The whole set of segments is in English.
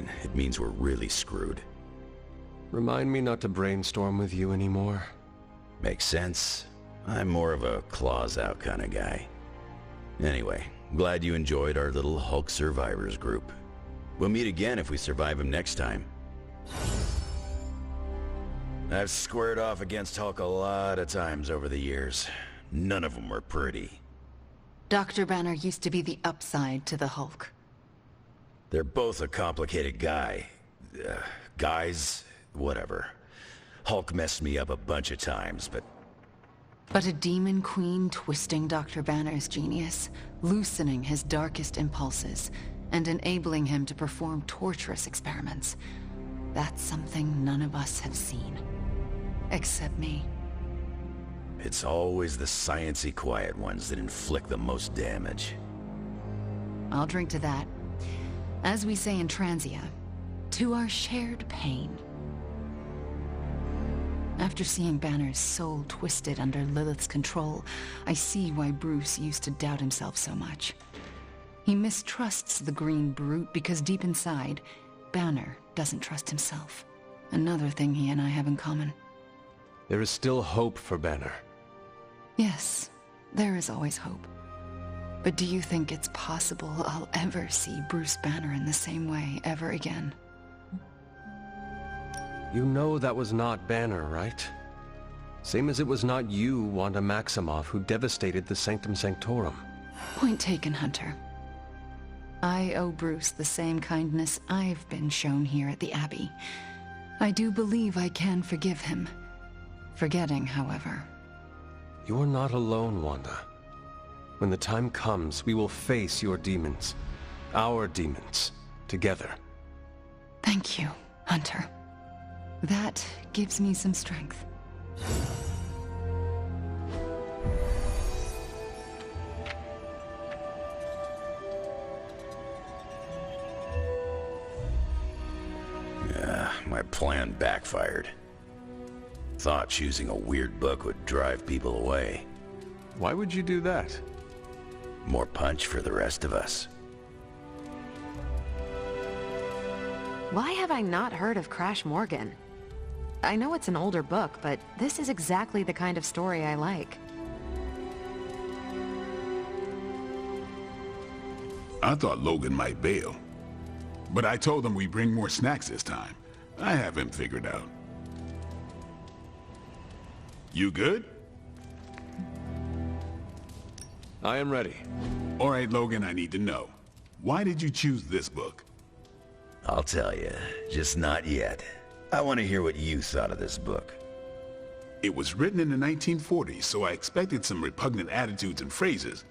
win, it means we're really screwed. Remind me not to brainstorm with you anymore. Makes sense. I'm more of a claws out kind of guy. Anyway, glad you enjoyed our little Hulk survivors group. We'll meet again if we survive him next time. I've squared off against Hulk a lot of times over the years. None of them were pretty. Dr. Banner used to be the upside to the Hulk. They're both a complicated guy. Guys, whatever. Hulk messed me up a bunch of times, but a demon queen twisting Dr. Banner's genius, loosening his darkest impulses, and enabling him to perform torturous experiments. That's something none of us have seen. Except me. it's always the science-y quiet ones that inflict the most damage. I'll drink to that. As we say in Transia, to our shared pain. After seeing Banner's soul twisted under Lilith's control, I see why Bruce used to doubt himself so much. He mistrusts the green brute because deep inside, Banner doesn't trust himself. Another thing he and I have in common. There is still hope for Banner. Yes, there is always hope. But do you think it's possible I'll ever see Bruce Banner in the same way ever again? You know that was not Banner, right? Same as it was not you, Wanda Maximoff, who devastated the Sanctum Sanctorum. Point taken, Hunter. I owe Bruce the same kindness I've been shown here at the Abbey. I do believe I can forgive him. Forgetting, however. You're not alone, Wanda. When the time comes, we will face your demons. Our demons. Together. Thank you, Hunter. That gives me some strength. My plan backfired. Thought choosing a weird book would drive people away. Why would you do that? More punch for the rest of us. Why have I not heard of Crash Morgan? I know it's an older book, but this is exactly the kind of story I like. I thought Logan might bail, but I told him we'd bring more snacks this time. I have him figured out. You good? I am ready. All right, Logan, I need to know. Why did you choose this book? I'll tell you, just not yet. I want to hear what you thought of this book. It was written in the 1940s, so I expected some repugnant attitudes and phrases.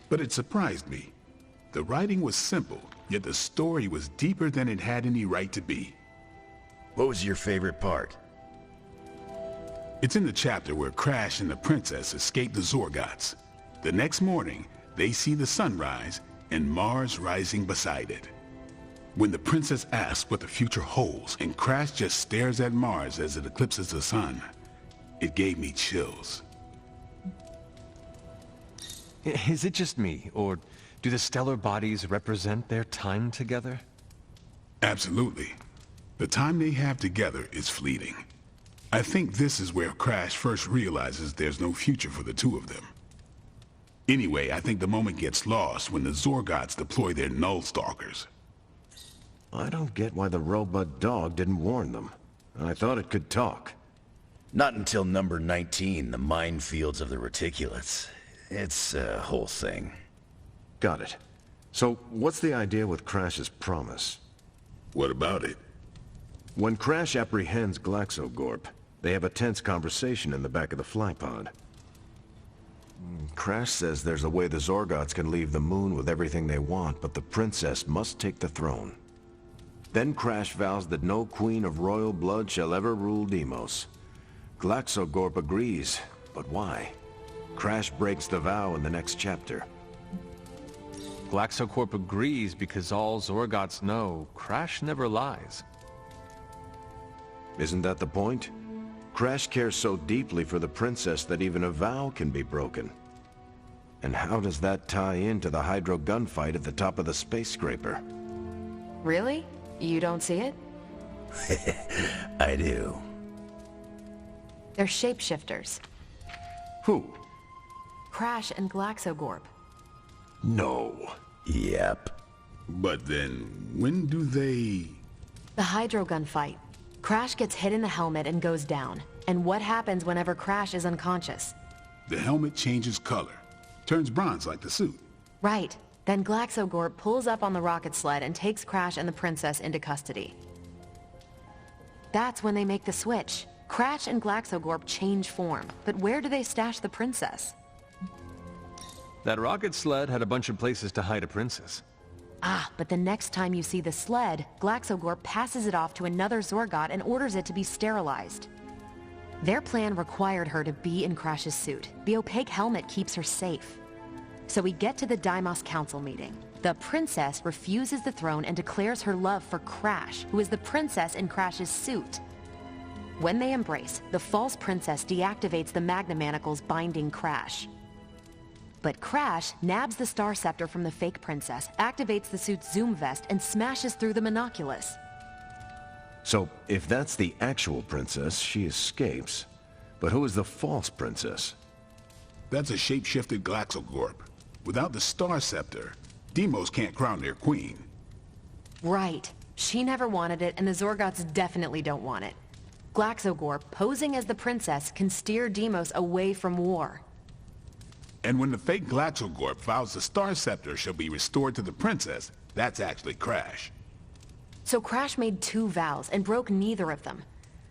But it surprised me. The writing was simple, yet the story was deeper than it had any right to be. What was your favorite part? It's in the chapter where Crash and the princess escape the Zorgots. The next morning, they see the sun rise and Mars rising beside it. When the princess asks what the future holds and Crash just stares at Mars as it eclipses the sun, it gave me chills. Is it just me, or do the stellar bodies represent their time together? Absolutely. The time they have together is fleeting. I think this is where Crash first realizes there's no future for the two of them. Anyway, I think the moment gets lost when the Zorgots deploy their Null Stalkers. I don't get why the robot dog didn't warn them. I thought it could talk. Not until number 19, the minefields of the reticulates. It's a whole thing. Got it. So, what's the idea with Crash's promise? What about it? When Crash apprehends Glaxogorp, they have a tense conversation in the back of the flypod. Crash says there's a way the Zorgots can leave the moon with everything they want, but the princess must take the throne. Then Crash vows that no queen of royal blood shall ever rule Deimos. Glaxogorp agrees, but why? Crash breaks the vow in the next chapter. Glaxocorp agrees because all Zorgots know Crash never lies. Isn't that the point? Crash cares so deeply for the princess that even a vow can be broken. And how does that tie into the Hydro gunfight at the top of the space scraper? Really? You don't see it? I do. They're shapeshifters. Who? Crash and Glaxogorp. No. Yep. But then, when do they... The hydrogun fight. Crash gets hit in the helmet and goes down. And what happens whenever Crash is unconscious? The helmet changes color. Turns bronze like the suit. Right. Then Glaxogorp pulls up on the rocket sled and takes Crash and the princess into custody. That's when they make the switch. Crash and Glaxogorp change form, but where do they stash the princess? That rocket sled had a bunch of places to hide a princess. Ah, but the next time you see the sled, Glaxogorp passes it off to another Zorgot and orders it to be sterilized. Their plan required her to be in Crash's suit. The opaque helmet keeps her safe. So we get to the Deimos Council meeting. The princess refuses the throne and declares her love for Crash, who is the princess in Crash's suit. When they embrace, the false princess deactivates the Magna Manacles binding Crash. But Crash nabs the Star Scepter from the fake princess, activates the suit's Zoom vest, and smashes through the Monoculus. So, if that's the actual princess, she escapes. But who is the false princess? That's a shape-shifted Glaxogorp. Without the Star Scepter, Deimos can't crown their queen. Right. She never wanted it, and the Zorgots definitely don't want it. Glaxogorp, posing as the princess, can steer Deimos away from war. And when the fake Glaxogorp vows the Star Scepter shall be restored to the princess, that's actually Crash. So Crash made 2 vows and broke neither of them.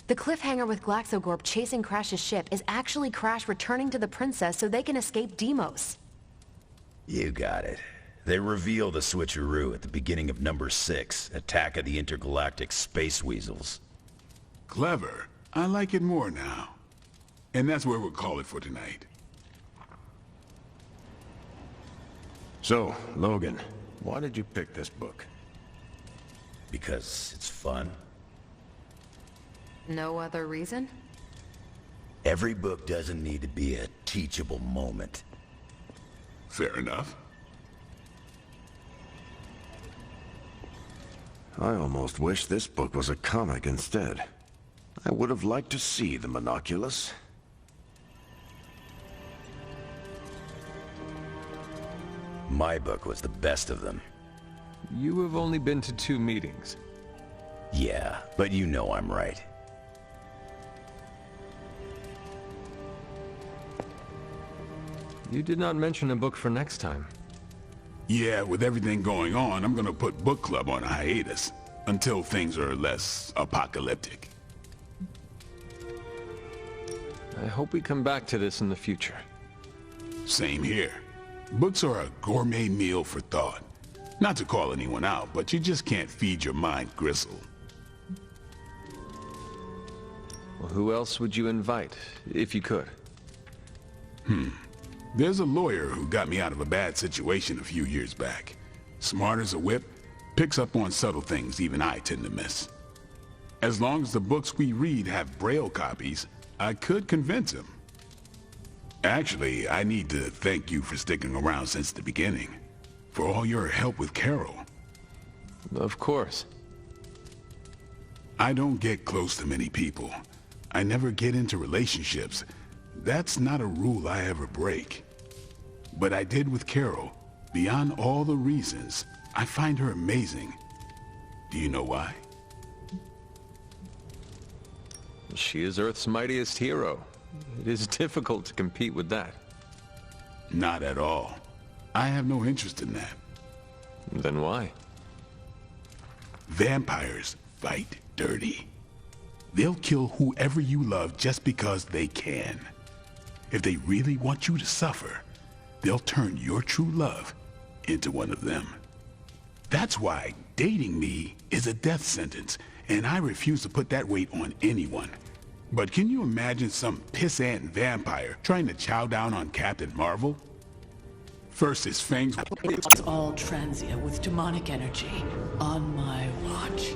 The cliffhanger with Glaxogorp chasing Crash's ship is actually Crash returning to the princess so they can escape Deimos. You got it. They reveal the switcheroo at the beginning of number 6, Attack of the Intergalactic Space Weasels. Clever. I like it more now. And that's where we'll call it for tonight. So, Logan, why did you pick this book? Because it's fun. No other reason? Every book doesn't need to be a teachable moment. Fair enough. I almost wish this book was a comic instead. I would have liked to see the Monoculus. My book was the best of them. You have only been to 2 meetings. Yeah, but you know I'm right. You did not mention a book for next time. Yeah, with everything going on, I'm gonna put book club on a hiatus. Until things are less apocalyptic. I hope we come back to this in the future. Same here. Books are a gourmet meal for thought. Not to call anyone out, but you just can't feed your mind gristle. Well, who else would you invite, if you could? There's a lawyer who got me out of a bad situation a few years back. Smart as a whip, picks up on subtle things even I tend to miss. As long as the books we read have Braille copies, I could convince him. Actually, I need to thank you for sticking around since the beginning. For all your help with Carol. Of course. I don't get close to many people. I never get into relationships. That's not a rule I ever break. But I did with Carol. Beyond all the reasons, I find her amazing. Do you know why? She is Earth's mightiest hero. It is difficult to compete with that. Not at all. I have no interest in that. Then why? Vampires fight dirty. They'll kill whoever you love just because they can. If they really want you to suffer, they'll turn your true love into one of them. That's why dating me is a death sentence, and I refuse to put that weight on anyone. But can you imagine some pissant vampire trying to chow down on Captain Marvel? First his fangs... It's all transient with demonic energy. On my watch.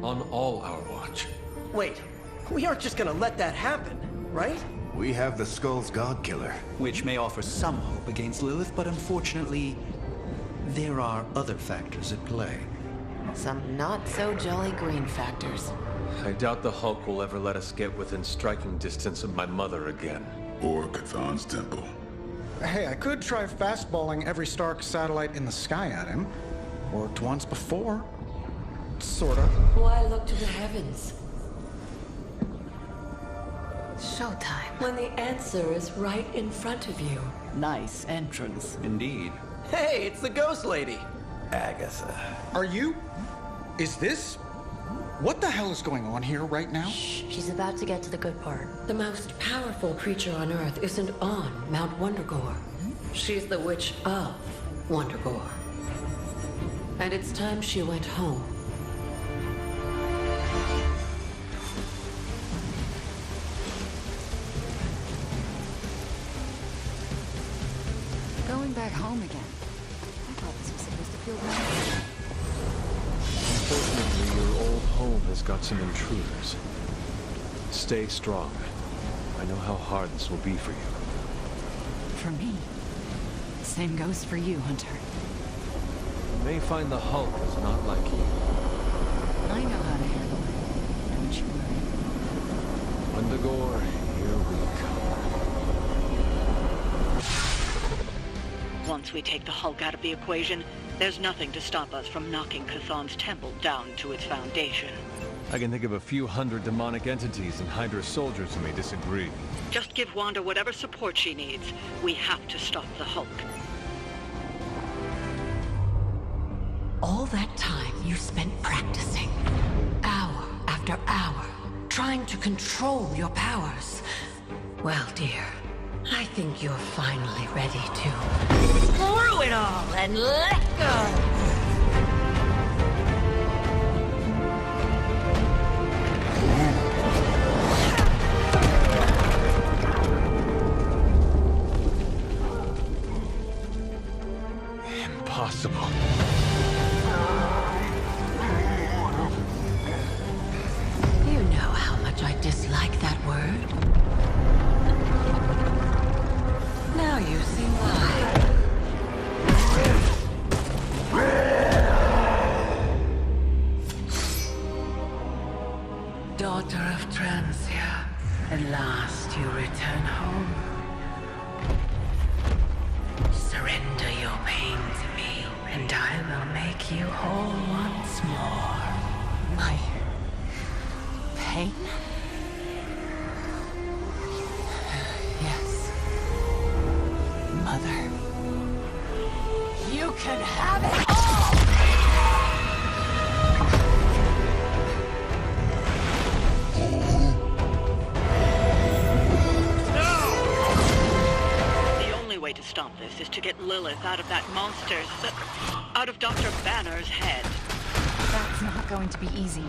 On all our watch. Wait, we aren't just gonna let that happen, right? We have the Skull's God-Killer. Which may offer some hope against Lilith, but unfortunately, there are other factors at play. some not-so-jolly green factors. I doubt the Hulk will ever let us get within striking distance of my mother again. Or Chthon's temple. Hey, I could try fastballing every Stark satellite in the sky at him. Worked once before. Sorta. Why look to the heavens? Showtime. When the answer is right in front of you. Nice entrance. Indeed. Hey, it's the ghost lady. Agatha. Are you? Is this? What the hell is going on here right now? She's about to get to the good part. The most powerful creature on Earth isn't on Mount Wondergore. She's the witch of Wondergore. And it's time she went home. Going back home again. I thought this was supposed to feel nice. Unfortunately, your old home has got some intruders. Stay strong. I know how hard this will be for you. For me. Same goes for you, Hunter. You may find the Hulk is not like you. I know how to handle it. Don't you worry. Wondergore, here we come. Once we take the Hulk out of the equation, there's nothing to stop us from knocking Chthon's temple down to its foundation. I can think of a few hundred demonic entities and Hydra soldiers who may disagree. Just give Wanda whatever support she needs. We have to stop the Hulk. All that time you spent practicing, hour after hour, trying to control your powers. Well, dear, I think you're finally ready to screw it all and let go. Impossible. You know how much I dislike that word. Now you see why. Daughter of Transia, at last you return home. Surrender your pain to me, and I will make you whole once more. My... pain? Yes. Mother. You can have it all! The only way to stop this is to get Lilith out of that monster's... out of Dr. Banner's head. That's not going to be easy.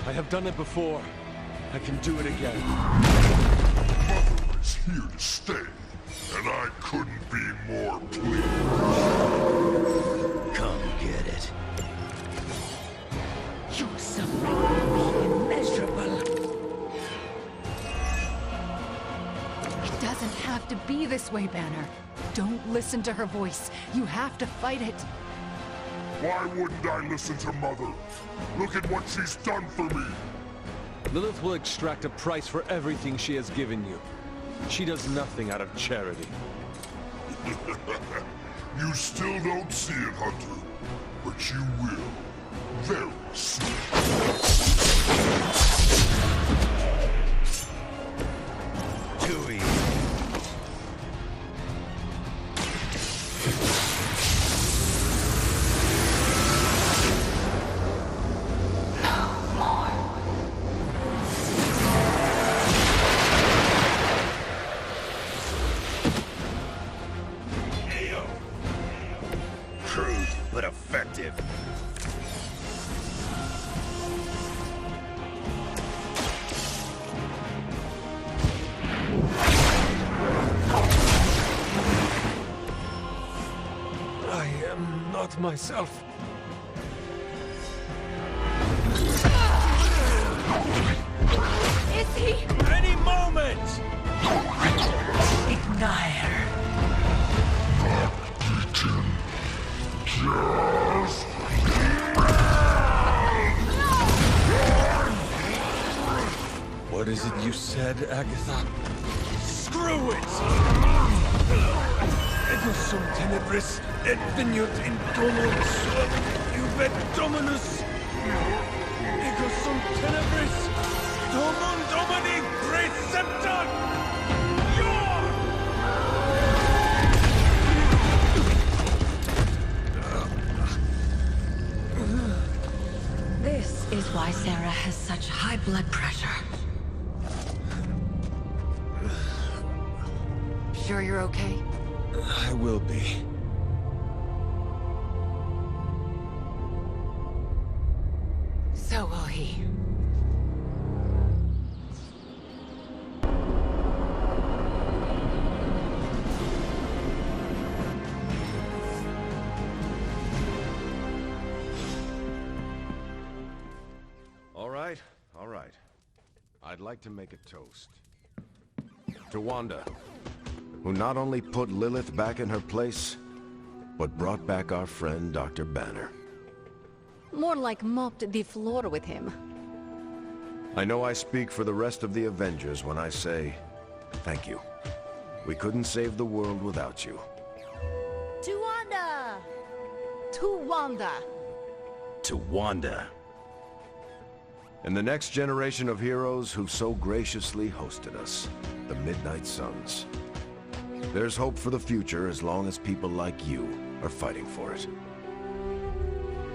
I have done it before. I can do it again. Mother is here to stay, and I couldn't be more pleased. Come get it. Your suffering will be immeasurable. It doesn't have to be this way, Banner. Don't listen to her voice. You have to fight it. Why wouldn't I listen to Mother? Look at what she's done for me. Lilith will extract a price for everything she has given you. She does nothing out of charity. You still don't see it, Hunter. But you will. Very soon. Too easy. Crude, but effective. I am not myself. Is he? Any moment! Ignite. Just is it you said, Agatha? Screw it! Ego sum tenebris et veniut in domo suum iubet dominus. Ego sum tenebris domum domini preceptor. This is why Sarah has such high blood pressure. Sure you're okay? I will be. So will he. All right. I'd like to make a toast. To Wanda, who not only put Lilith back in her place, but brought back our friend Dr. Banner. More like mopped the floor with him. I know I speak for the rest of the Avengers when I say, thank you. We couldn't save the world without you. To Wanda! To Wanda! To Wanda. And the next generation of heroes who so graciously hosted us, the Midnight Suns. There's hope for the future as long as people like you are fighting for it.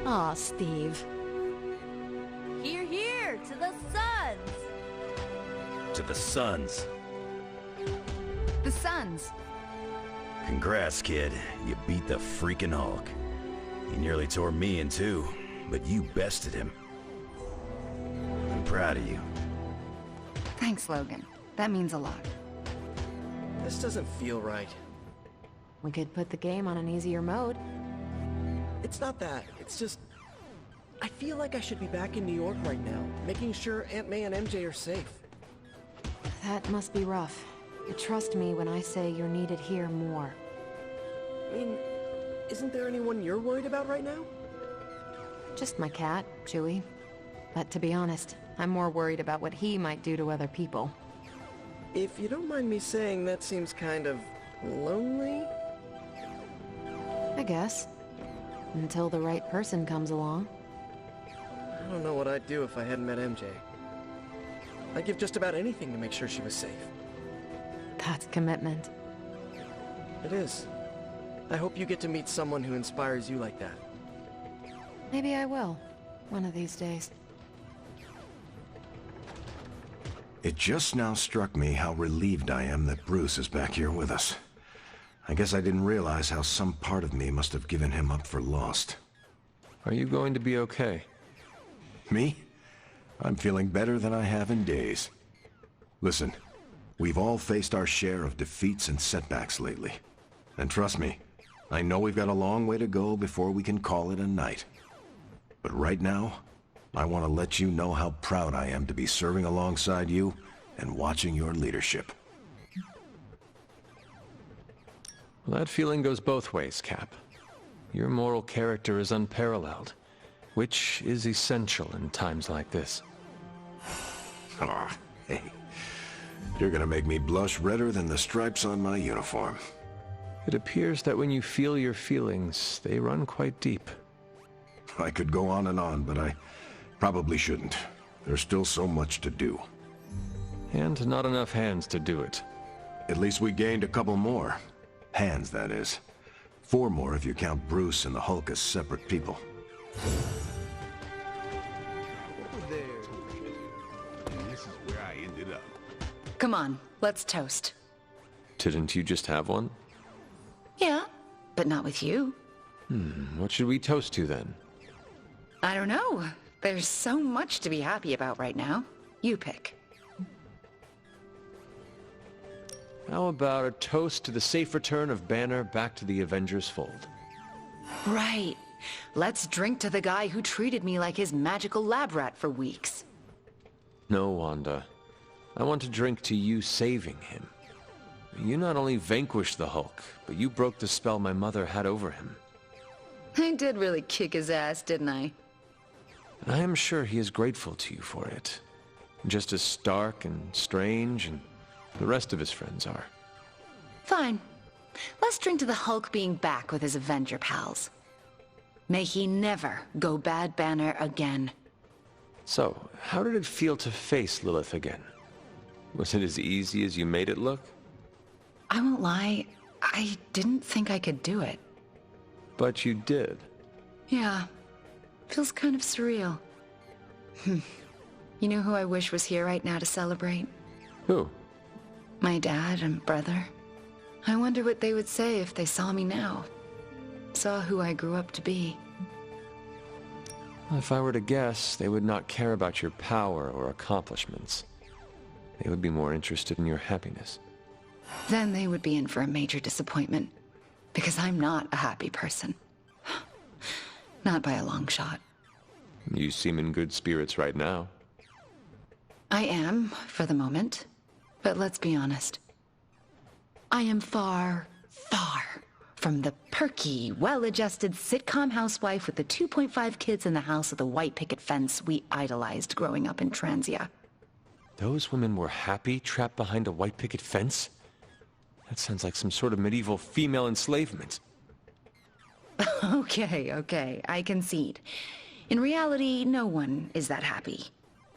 Aw, Steve. Here, here, to the Suns! To the Suns. The Suns. Congrats, kid. You beat the freaking Hulk. He nearly tore me in two, but you bested him. I'm proud of you. Thanks, Logan. That means a lot. This doesn't feel right. We could put the game on an easier mode. It's not that. It's just... I feel like I should be back in New York right now, making sure Aunt May and MJ are safe. That must be rough. But trust me when I say you're needed here more. I mean, isn't there anyone you're worried about right now? Just my cat, Chewie. But to be honest, I'm more worried about what he might do to other people. If you don't mind me saying, that seems kind of... lonely? I guess. Until the right person comes along. I don't know what I'd do if I hadn't met MJ. I'd give just about anything to make sure she was safe. That's commitment. It is. I hope you get to meet someone who inspires you like that. Maybe I will, one of these days. It just now struck me how relieved I am that Bruce is back here with us. I guess I didn't realize how some part of me must have given him up for lost. Are you going to be okay? Me? I'm feeling better than I have in days. Listen, we've all faced our share of defeats and setbacks lately. And trust me, I know we've got a long way to go before we can call it a night. But right now, I want to let you know how proud I am to be serving alongside you and watching your leadership. Well, that feeling goes both ways, Cap. Your moral character is unparalleled, which is essential in times like this. Aw, hey. You're gonna make me blush redder than the stripes on my uniform. It appears that when you feel your feelings, they run quite deep. I could go on, but I probably shouldn't. There's still so much to do. And not enough hands to do it. At least we gained a couple more. Hands, that is. 4 more if you count Bruce and the Hulk as separate people. There. And this is where I ended up. Come on, let's toast. Didn't you just have one? Yeah, but not with you. What should we toast to then? I don't know. There's so much to be happy about right now. You pick. How about a toast to the safe return of Banner back to the Avengers fold? Right. Let's drink to the guy who treated me like his magical lab rat for weeks. No, Wanda. I want to drink to you saving him. You not only vanquished the Hulk, but you broke the spell my mother had over him. I did really kick his ass, didn't I? And I am sure he is grateful to you for it. Just as stark and strange, and the rest of his friends are. Fine. Let's drink to the Hulk being back with his Avenger pals. May he never go Bad Banner again. So, how did it feel to face Lilith again? Was it as easy as you made it look? I won't lie, I didn't think I could do it. But you did. Yeah. Feels kind of surreal. You know who I wish was here right now to celebrate? Who? My dad and brother. I wonder what they would say if they saw me now. Saw who I grew up to be. If I were to guess, they would not care about your power or accomplishments. They would be more interested in your happiness. Then they would be in for a major disappointment. Because I'm not a happy person. Not by a long shot. You seem in good spirits right now. I am, for the moment. But let's be honest. I am far, far from the perky, well-adjusted sitcom housewife with the 2.5 kids in the house with the white picket fence we idolized growing up in Transia. Those women were happy trapped behind a white picket fence? That sounds like some sort of medieval female enslavement. Okay, I concede. In reality, no one is that happy.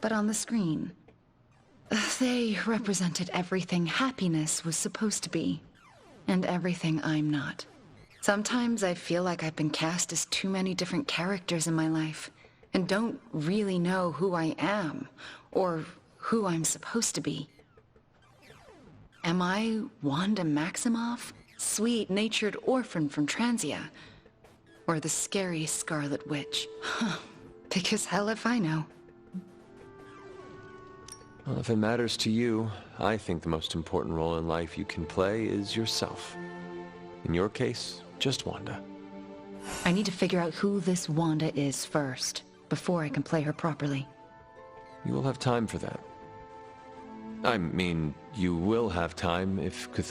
But on the screen, they represented everything happiness was supposed to be. And everything I'm not. Sometimes I feel like I've been cast as too many different characters in my life, and don't really know who I am, or who I'm supposed to be. Am I Wanda Maximoff, sweet-natured orphan from Transia? Or the scary Scarlet Witch? Because hell if I know. Well, if it matters to you, I think the most important role in life you can play is yourself. In your case, just Wanda. I need to figure out who this Wanda is first, before I can play her properly. You will have time for that. I mean, you will have time if Chthon